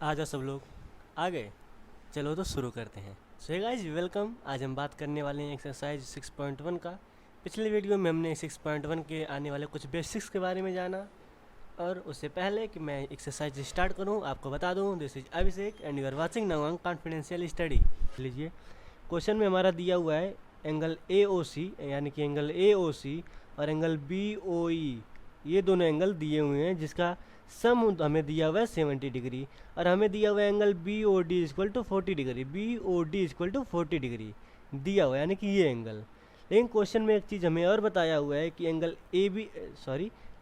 आ जाओ सब लोग आ गए। चलो तो शुरू करते हैं। So guys welcome. आज हम बात करने वाले हैं एक्सरसाइज 6.1 का। पिछले वीडियो में हमने 6.1 के आने वाले कुछ बेसिक्स के बारे में जाना, और उससे पहले कि मैं एक्सरसाइज स्टार्ट करूं आपको बता दूं, this is Abhishek and you are watching Nawang confidential study. लीजिए, क्वेश्चन में हमारा दिया हुआ है एंगल ए ओ सी, यानी कि एंगल ए ओ सी और एंगल बी ओ ई, ये दोनों एंगल दिए हुए हैं जिसका सम हमें दिया हुआ है 70 डिग्री, और हमें दिया हुआ है angle B O D equal to 40 degree, B O D equal to 40 degree दिया हुआ है, यानी कि ये एंगल। लेकिन क्वेश्चन में एक चीज़ हमें और बताया हुआ है कि angle A B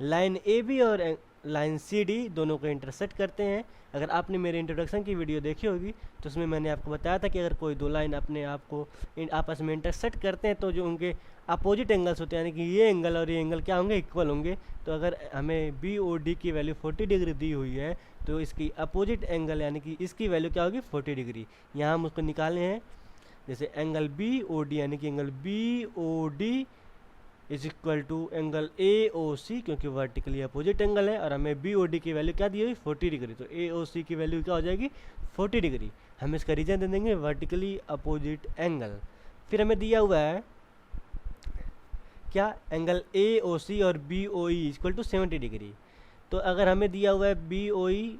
line A B और लाइन सी डी दोनों को इंटरसेक्ट करते हैं। अगर आपने मेरे इंट्रोडक्शन की वीडियो देखी होगी तो उसमें मैंने आपको बताया था कि अगर कोई दो लाइन अपने आप को आपस में इंटरसेक्ट करते हैं तो जो उनके अपोजिट एंगल्स होते हैं, यानी कि ये एंगल और ये एंगल क्या होंगे, इक्वल होंगे। तो अगर हमें बी ओ डी की वैल्यू 40 डिग्री दी हुई है तो इसकी अपोजिट एंगल यानी कि इसकी वैल्यू क्या होगी, 40 डिग्री। यहाँ हम उसको निकाले हैं, जैसे एंगल बी ओ डी यानी कि angle B O D is equal to angle A O C, क्योंकि वर्टिकली अपोजिट एंगल है और हमें बी ओ डी की वैल्यू क्या दी हुई, 40 डिग्री। तो ए ओ सी की वैल्यू क्या हो जाएगी, 40 डिग्री। हम इसका रीजन दे देंगे वर्टिकली अपोजिट एंगल। फिर हमें दिया हुआ है क्या, एंगल ए ओ सी और B O E equal to 70 degree. तो अगर हमें दिया हुआ है बी ओ ई,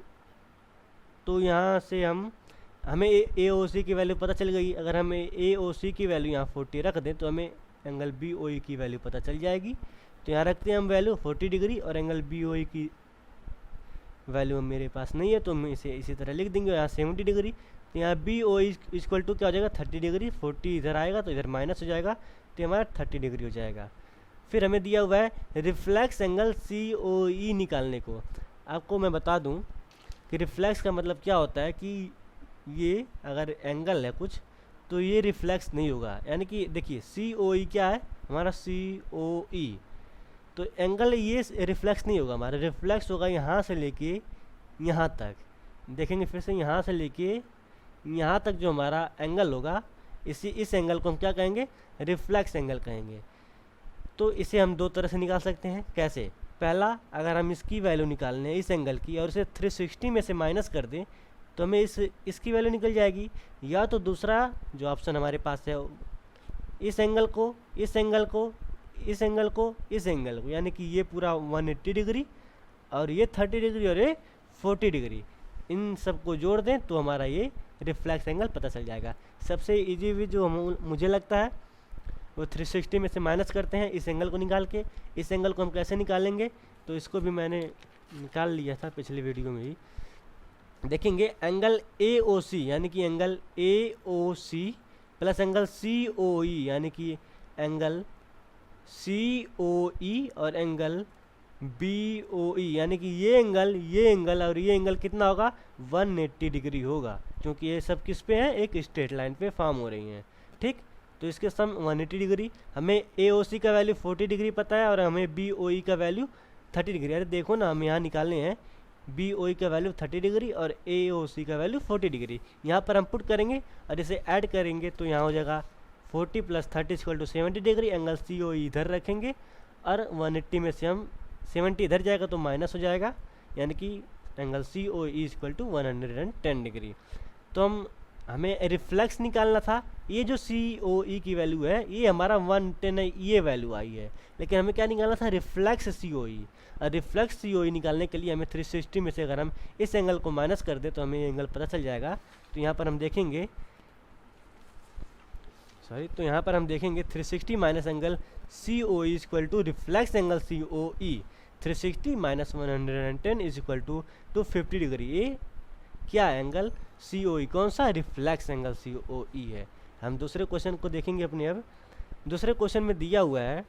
तो यहाँ से हमें ए ओ सी की वैल्यू पता चल गई। अगर हमें ए ओ सी की वैल्यू यहाँ 40 रख दें तो हमें एंगल बी ओ ई की वैल्यू पता चल जाएगी। तो यहाँ रखते हैं हम वैल्यू 40 डिग्री, और एंगल बी ओ ई की वैल्यू मेरे पास नहीं है तो हम इसे इसी तरह लिख देंगे, यहाँ 70 डिग्री। तो यहाँ B O E equal to क्या हो जाएगा, 30 डिग्री। 40 इधर आएगा तो इधर माइनस हो जाएगा, तो हमारा 30 डिग्री हो जाएगा। फिर हमें दिया हुआ है रिफ्लेक्स एंगल सी ओ ई निकालने को। आपको मैं बता दूँ कि रिफ्लेक्स का मतलब क्या होता है कि ये अगर एंगल है कुछ तो ये रिफ्लेक्स नहीं होगा, यानी कि देखिए सी ओ ई क्या है हमारा, सी ओ ई, तो एंगल ये रिफ्लेक्स नहीं होगा हमारा, रिफ्लेक्स होगा यहाँ से लेके यहाँ तक। देखेंगे फिर से, यहाँ से लेके यहाँ तक जो हमारा एंगल होगा, इस एंगल को हम क्या कहेंगे, रिफ्लेक्स एंगल कहेंगे। तो इसे हम दो तरह से निकाल सकते हैं। कैसे, पहला, अगर हम इसकी वैल्यू निकालने इस एंगल की और इसे 360 में से माइनस कर दें तो हमें इसकी वैल्यू निकल जाएगी। या तो दूसरा जो ऑप्शन हमारे पास है, इस एंगल को, इस एंगल को, इस एंगल को, इस एंगल को, यानी कि ये पूरा 180 डिग्री और ये 30 डिग्री और ये 40 डिग्री, इन सब को जोड़ दें तो हमारा ये रिफ्लेक्स एंगल पता चल जाएगा। सबसे इजी वे जो मुझे लगता है वो 360 में से माइनस करते हैं इस एंगल को निकाल के। इस एंगल को हम कैसे निकालेंगे, तो इसको भी मैंने निकाल लिया था पिछले वीडियो में ही। देखेंगे एंगल ए ओ सी, यानी कि angle A O C plus angle C O E, यानी कि एंगल सी ओ ई और एंगल बी ओ ई, यानी कि ये एंगल और ये एंगल कितना होगा, 180 डिग्री होगा, क्योंकि ये सब किस पे है, एक स्ट्रेट लाइन पे फॉर्म हो रही हैं। ठीक, तो इसके सम 180 डिग्री। हमें ए ओ सी का वैल्यू 40 डिग्री पता है और हमें बी ओ ई का वैल्यू 30 डिग्री। अरे देखो ना, हम यहाँ निकालने हैं बी ओ ई का वैल्यू 30 डिग्री और ए ओ सी का वैल्यू 40 डिग्री। यहाँ पर हम पुट करेंगे और इसे ऐड करेंगे तो यहाँ हो जाएगा 40 plus 30 equal to 70 degree. Angle C O E इधर रखेंगे और 180 में से हम 70 इधर जाएगा तो माइनस हो जाएगा, यानी कि angle C O E equal to 110 degree. तो हमें रिफ्लेक्स निकालना था। ये जो सी ओ ई की वैल्यू है ये हमारा 110 है, ये वैल्यू आई है, लेकिन हमें क्या निकालना था, रिफ्लेक्स सी ओ ई। और रिफ्लेक्स सी ओ ई निकालने के लिए हमें 360 में से अगर हम इस एंगल को माइनस कर दे तो हमें ये एंगल पता चल जाएगा। तो यहाँ पर हम देखेंगे, तो यहाँ पर हम देखेंगे 360 minus angle C O E equal to reflex angle C O E. 360 minus 110 is equal to 250 degree. ये क्या एंगल, सी ओ ई, कौन सा, रिफ्लेक्स एंगल सी ओ ई है। हम दूसरे क्वेश्चन को देखेंगे अपने। अब दूसरे क्वेश्चन में दिया हुआ है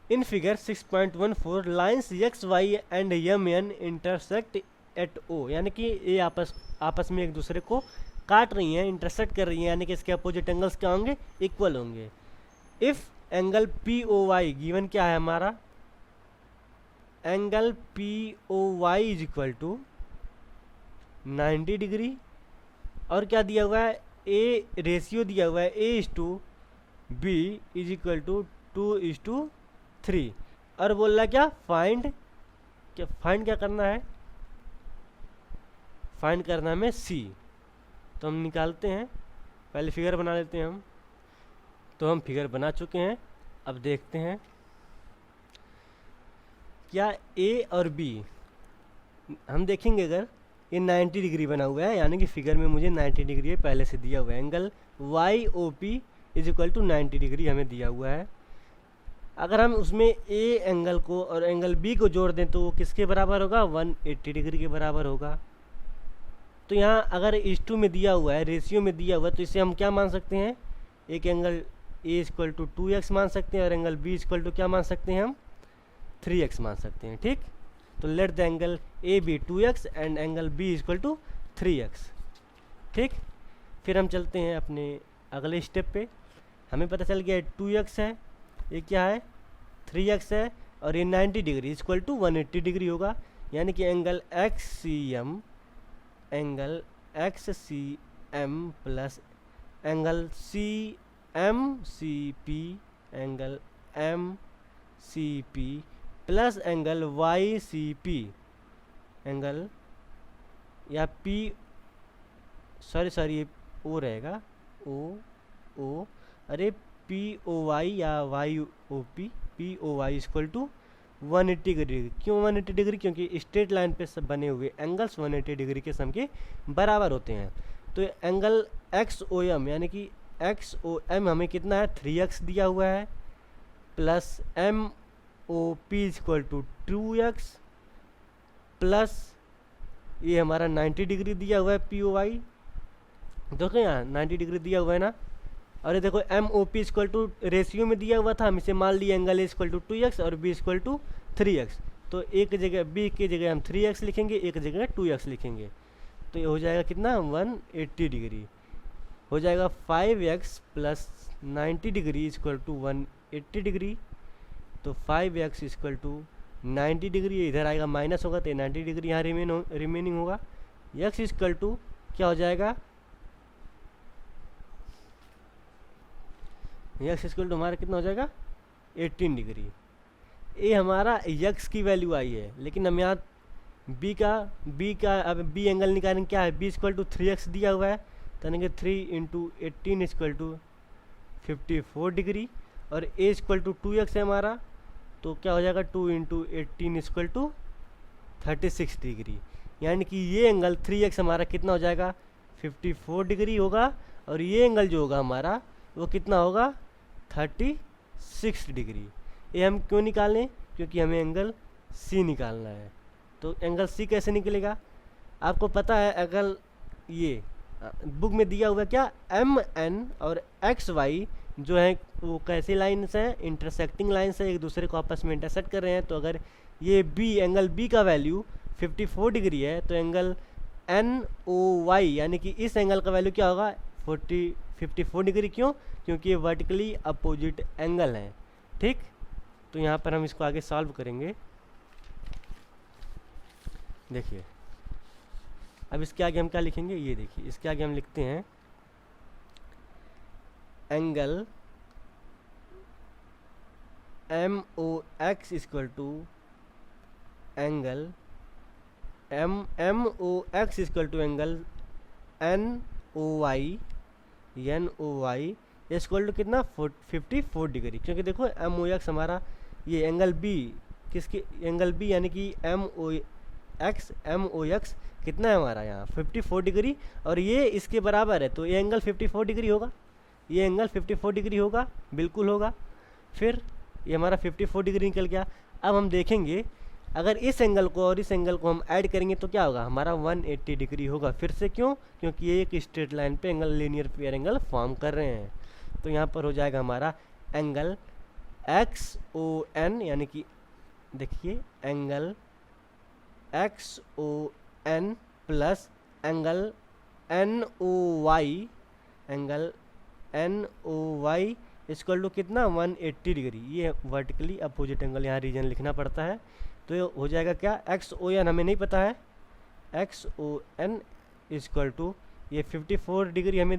in figure 6.14 lines X Y and M N intersect at O, यानी कि ये आपस में एक दूसरे को काट रही हैं, इंटरसेक्ट कर रही हैं, यानी कि इसके अपोजिट एंगल्स क्या होंगे, इक्वल होंगे। If angle P O Y given क्या है हमारा, angle P O Y is equal to 90 degree, और क्या दिया हुआ है, ए रेशियो दिया हुआ है A is to B is equal to 2:3, और बोल रहा क्या, फाइंड क्या फाइंड क्या करना है, फाइंड करना है हमें सी। तो हम निकालते हैं, पहले फिगर बना लेते हैं हम। तो हम फिगर बना चुके हैं। अब देखते हैं क्या ए और बी, हम देखेंगे अगर ये 90 डिग्री बना हुआ है, यानी कि फिगर में मुझे 90 डिग्री पहले से दिया हुआ है। Angle Y O P is equal to 90 degree हमें दिया हुआ है। अगर हम उसमें ए एंगल को और एंगल बी को जोड़ दें तो वो किसके बराबर होगा, 180 डिग्री के बराबर होगा। तो यहाँ अगर इस2 में दिया हुआ है, रेशियो में दिया हुआ है, तो इसे हम क्या मान सकते हैं, एक angle A equal to 2x मान सकते हैं और एंगल बी इक्वल टू क्या मान सकते हैं हम, 3x मान सकते हैं। ठीक, तो let the angle A B 2x and angle B equal to 3x। ठीक, फिर हम चलते हैं अपने अगले स्टेप पे। हमें पता चल गया 2x है, ये क्या है 3x है, और ये 90 डिग्री इक्वल टू 180 डिग्री होगा। यानी कि angle XCM plus angle CMCP angle MCP plus angle YCP angle या P, सॉरी ये ओ रहेगा, ओ अरे POY या YOP, POY equal to 180 degree. क्यों 180 डिग्री, क्योंकि स्ट्रेट लाइन पे सब बने हुए एंगल्स 180 डिग्री के सम के बराबर होते हैं। तो एंगल XOM यानी कि XOM हमें कितना है 3x दिया हुआ है, plus MOP equal to 2x, plus ये हमारा 90 डिग्री दिया हुआ है POY, देखो यहाँ 90 डिग्री दिया हुआ है ना। और ये देखो MOP इक्वल टू रेशियो में दिया हुआ था, हम इसे मान लिए एंगल इक्वल टू 2x और B इक्वल टू 3x। तो एक जगह B की जगह हम 3x लिखेंगे, एक जगह 2x लिखेंगे। तो ये हो जाएगा कितना 180 डिग्री, हो जाएगा 5x plus 90 degree equal to 180 degree. तो 5x इक्वल टू 90 डिग्री, इधर आएगा माइनस होगा, तो 90 डिग्री यहाँ रिमेनिंग होगा। x इक्वल टू क्या हो जाएगा, x इक्वल टू हमारा कितना हो जाएगा 18 डिग्री। ये हमारा x की वैल्यू आई है, लेकिन हम यहाँ b का अब b एंगल निकालेंगे, क्या है b इक्वल टू 3x दिया हुआ है, तो यानी कि 3 इंटू 18 इक्वल टू 54 डिग्री, और a इक्वल टू 2x है हमारा, तो क्या हो जाएगा 2 इंटू 18 इक्वल टू 36 डिग्री। यानी कि ये एंगल 3x हमारा कितना हो जाएगा 54 डिग्री होगा, और ये एंगल जो होगा हमारा वो कितना होगा 36 डिग्री। ये हम क्यों निकालें, क्योंकि हमें एंगल C निकालना है। तो एंगल C कैसे निकलेगा, आपको पता है, अगर ये बुक में दिया हुआ क्या MN और XY जो है वो कैसी लाइन्स हैं, इंटरसेक्टिंग लाइन्स है, एक दूसरे को आपस में इंटरसेक्ट कर रहे हैं। तो अगर ये एंगल B का वैल्यू 54 डिग्री है, तो एंगल NOY यानी कि इस एंगल का वैल्यू क्या होगा 54 डिग्री। क्यों, क्योंकि ये वर्टिकली अपोजिट एंगल है। ठीक, तो यहाँ पर हम इसको आगे सॉल्व करेंगे। देखिए अब इसके आगे हम क्या लिखेंगे, ये देखिए इसके आगे हम लिखते हैं angle MOX equal to angle MOX equal to angle NOY equal to कितना 54 डिग्री। क्योंकि देखो MOX हमारा ये एंगल B, किसकी एंगल B यानी कि MOX कितना है हमारा यहाँ 54 डिग्री, और ये इसके बराबर है, तो ये एंगल 54 डिग्री होगा, ये एंगल 54 डिग्री होगा, बिल्कुल होगा। फिर ये हमारा 54 डिग्री निकल गया। अब हम देखेंगे अगर इस एंगल को और इस एंगल को हम ऐड करेंगे तो क्या होगा, हमारा 180 डिग्री होगा फिर से। क्यों, क्योंकि ये एक स्ट्रेट लाइन पे angle linear pair angle form कर रहे हैं। तो यहाँ पर हो जाएगा हमारा एंगल XON यानी कि देखिए angle XON plus angle NOY equal to कितना 180 डिग्री। ये वर्टिकली अपोजिट एंगल यहाँ रीजन लिखना पड़ता है। तो ये हो जाएगा क्या XON हमें नहीं पता है, XON इक्वल टू ये 54 डिग्री हमें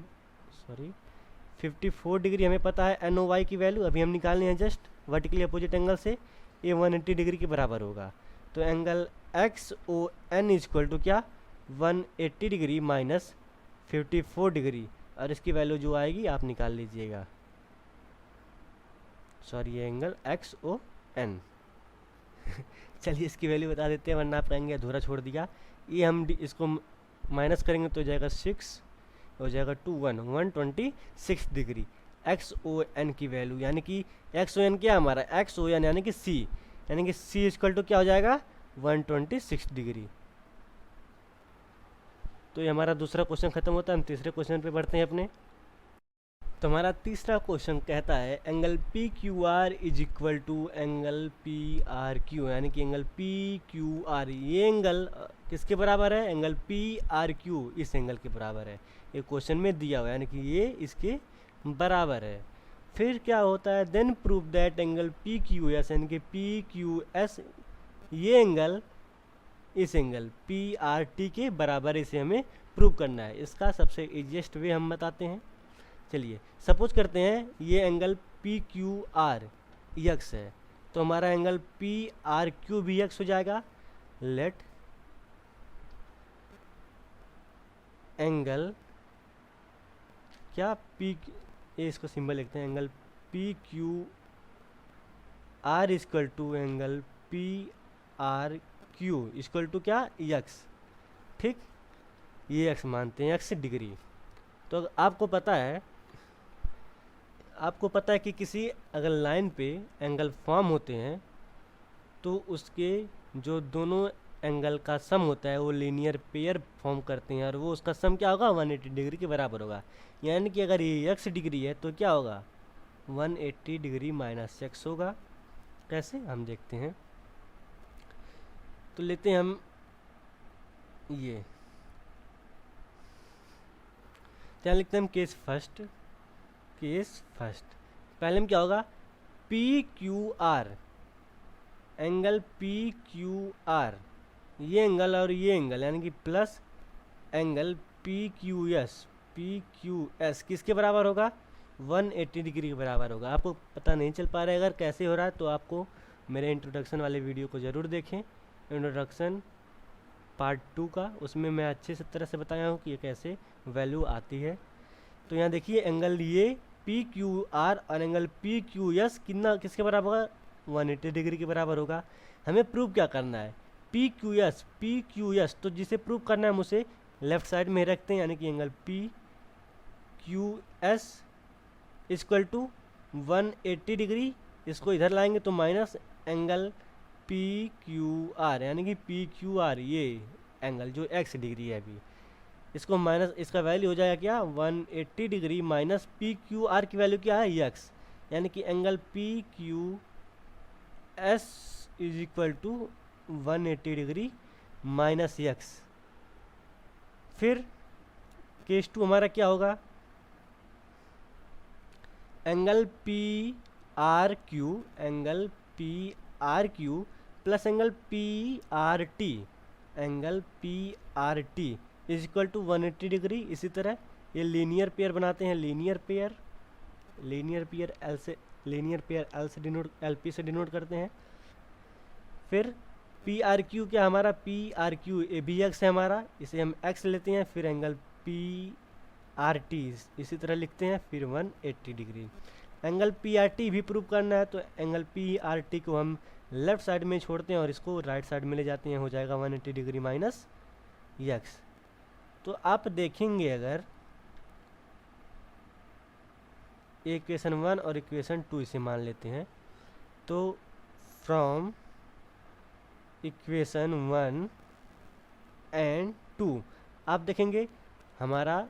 54 डिग्री हमें पता है। NOY की वैल्यू अभी हम निकालने हैं जस्ट वर्टिकली अपोजिट एंगल से, ये 180 डिग्री के बराबर होगा। तो angle X O N equal to क्या 180 डिग्री माइनस 54 डिग्री, और इसकी वैल्यू जो आएगी आप निकाल लीजिएगा। सॉरी, ये एंगल एक्स ओ एन चलिए इसकी वैल्यू बता देते हैं, वरना आप कहेंगे अधूरा छोड़ दिया। ये हम इसको माइनस करेंगे तो हो जाएगा 6, हो जाएगा 126 डिग्री एक्स ओ एन की वैल्यू, यानी कि एक्स ओ एन क्या हमारा एक्स ओ एन यानी कि सी, यानी कि सी इक्वल टू क्या हो जाएगा 126 डिग्री। तो ये हमारा दूसरा क्वेश्चन खत्म होता है। हम तीसरे क्वेश्चन पे बढ़ते हैं अपने। तो हमारा तीसरा क्वेश्चन कहता है angle P Q R is equal to angle P R Q, यानी कि एंगल पी क्यू आर, ये एंगल किसके बराबर है, एंगल पी आर क्यू इस एंगल के बराबर है। ये क्वेश्चन में दिया हुआ है, यानी कि ये इसके बराबर है। फिर क्या होता है, then prove that angle P Q S, यानी कि पी क्यू एस ये एंगल इस एंगल पी आर टी के बराबर, इसे हमें प्रूव करना है। इसका सबसे इजीएस्ट वे हम बताते हैं। चलिए सपोज करते हैं ये angle P Q R x है, तो हमारा एंगल पी आर क्यू भी यक्स हो जाएगा। लेट एंगल क्या पी, इसको सिंबल लिखते हैं, angle P Q R equal to angle P R Q equal to क्या यक्स, ठीक, ये यक्स मानते हैं, यक्स डिग्री। तो आपको पता है कि किसी अगर लाइन पे एंगल फॉर्म होते हैं तो उसके जो दोनों एंगल का सम होता है वो लीनियर पेयर फॉर्म करते हैं, और वो उसका सम क्या होगा 180 डिग्री के बराबर होगा। यानी कि अगर ये एक्स डिग्री है तो क्या होगा 180 डिग्री माइनस एक्स होगा। कैसे हम देखते हैं, तो लेते हैं हम ये, क्या लिखते हैं हम केस फर्स्ट। पहले में क्या होगा P Q are, angle P Q R ये एंगल और ये एंगल, यानी कि plus angle P Q S किसके बराबर होगा 180 डिग्री के बराबर होगा। आपको पता नहीं चल पा रहा है अगर कैसे हो रहा है, तो आपको मेरे इंट्रोडक्शन वाले वीडियो को ज़रूर देखें, इंट्रोडक्शन पार्ट 2 का, उसमें मैं अच्छे से तरह से बताया हूँ कि ये कैसे वैल्यू आती है। तो यहाँ देखिए एंगल ये पी क्यू आर और एंगल पी क्यू एस किसके बराबर होगा 180 डिग्री के बराबर होगा। हमें प्रूव क्या करना है पी क्यू एस, तो जिसे प्रूव करना है हम उसे लेफ्ट साइड में रखते हैं, यानी कि angle P Q S equal to 180 degree, इसको इधर लाएंगे तो minus angle P Q R, यानी कि पी क्यू आर ये एंगल जो एक्स डिग्री है अभी, इसको माइनस, इसका वैल्यू हो जाएगा क्या 180 degree minus P Q R की वैल्यू क्या है एक्स, यानी कि angle P Q S is equal to 180 degree minus x. फिर केस 2 हमारा क्या होगा angle P R Q plus angle P R T is equal to 180 degree. इसी तरह ये लीनियर पेयर बनाते हैं, लीनियर पेयर एल से डिनोट, एलपी से डिनोट करते हैं। फिर पी आर क्यू क्या हमारा P R Q A B X है हमारा, इसे हम एक्स लेते हैं। फिर एंगल पी आर टी इसी तरह लिखते हैं, फिर 180 degree. Angle P R T भी प्रूव करना है, तो एंगल पी आर टी को हम लेफ्ट साइड में छोड़ते हैं और इसको राइट साइड में ले जाते हैं, हो जाएगा 180 डिग्री माइनस एक्स। तो आप देखेंगे अगर इक्वेशन 1 और इक्वेशन 2 इसे मान लेते हैं, तो फ्रॉम इक्वेशन 1 एंड 2 आप देखेंगे हमारा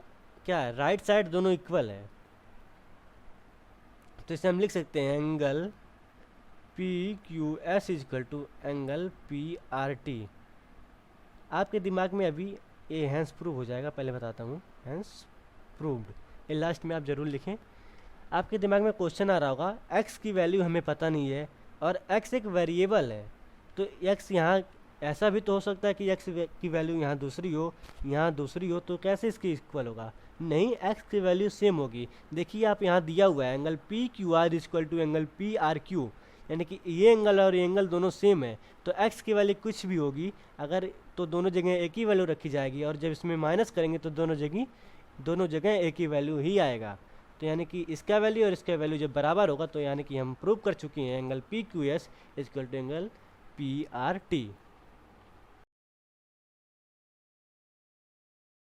क्या है राइट साइड दोनों इक्वल है, तो इसे हम लिख सकते हैं angle P Q S equal to angle P R T. आपके दिमाग में अभी ये हैंस प्रूव हो जाएगा, पहले बताता हूँ हैंस प्रूव्ड, ये लास्ट में आप ज़रूर लिखें। आपके दिमाग में क्वेश्चन आ रहा होगा x की वैल्यू हमें पता नहीं है और x एक वेरिएबल है, तो x यहाँ ऐसा भी तो हो सकता है कि x की वैल्यू यहाँ दूसरी हो, तो कैसे इसकी इक्वल होगा? नहीं, x की वैल्यू सेम होगी। देखिए आप यहाँ दिया हुआ है angle P Q R equal to angle P R Q, यानी कि ये एंगल और ये एंगल दोनों सेम है, तो x की वैल्यू कुछ भी होगी अगर, तो दोनों जगह एक ही वैल्यू रखी जाएगी, और जब इसमें माइनस करेंगे तो दोनों जगह एक ही वैल्यू ही आएगा। तो यानी कि इसका वैल्यू और इसका वैल्यू जब बराबर होगा तो यानी कि हम प्रूव कर चुके हैं angle P Q S equal to angle P R T.